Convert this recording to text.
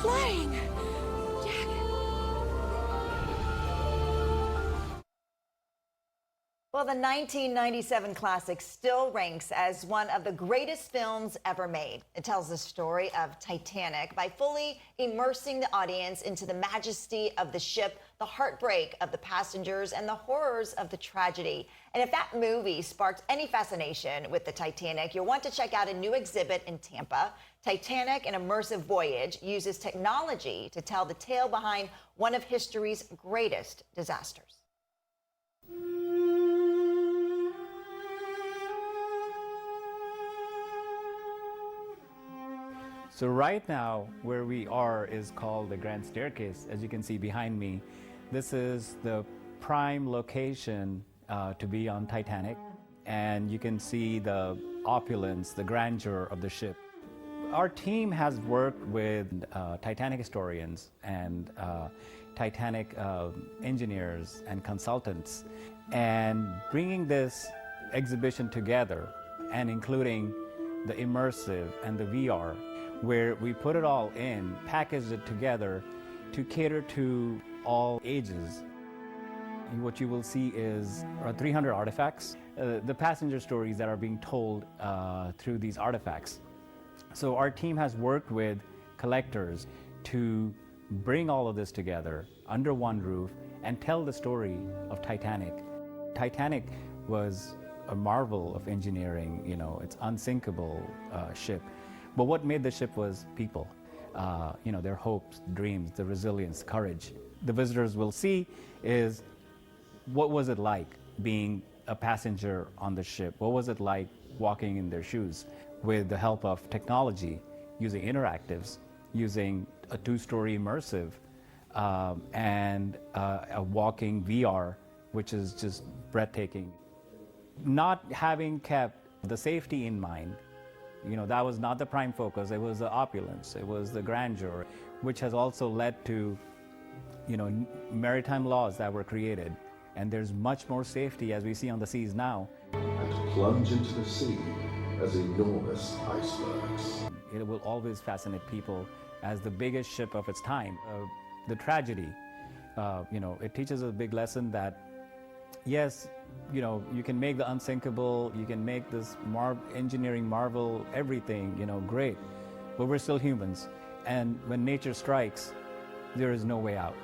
flying. Jack. Well, the 1997 classic still ranks as one of the greatest films ever made. It tells the story of Titanic by fully immersing the audience into the majesty of the ship, the heartbreak of the passengers, and the horrors of the tragedy. And if that movie sparked any fascination with the Titanic, you'll want to check out a new exhibit in Tampa. Titanic, an immersive voyage, uses technology to tell the tale behind one of history's greatest disasters. So right now, where we are is called the Grand Staircase. As you can see behind me, this is the prime location to be on Titanic. And you can see the opulence, the grandeur of the ship. Our team has worked with Titanic historians and Titanic engineers and consultants, and bringing this exhibition together and including the immersive and the VR, where we put it all in, packaged it together to cater to all ages. What you will see is 300 artifacts, the passenger stories that are being told through these artifacts. So our team has worked with collectors to bring all of this together under one roof and tell the story of Titanic. Titanic was a marvel of engineering, you know, it's unsinkable ship. But what made the ship was people, you know, their hopes, dreams, the resilience, courage. The visitors will see is what was it like being a passenger on the ship? What was it like walking in their shoes? With the help of technology, using interactives, using a two-story immersive, and a walking VR, which is just breathtaking. Not having kept the safety in mind, you know, that was not the prime focus. It was the opulence, it was the grandeur, which has also led to, you know, maritime laws that were created. And there's much more safety, as we see on the seas now. And plunge into the sea as enormous icebergs. It will always fascinate people as the biggest ship of its time. The tragedy, you know, it teaches us a big lesson that, yes, you know, you can make the unsinkable, you can make this engineering marvel, everything, you know, great, but we're still humans. And when nature strikes, there is no way out.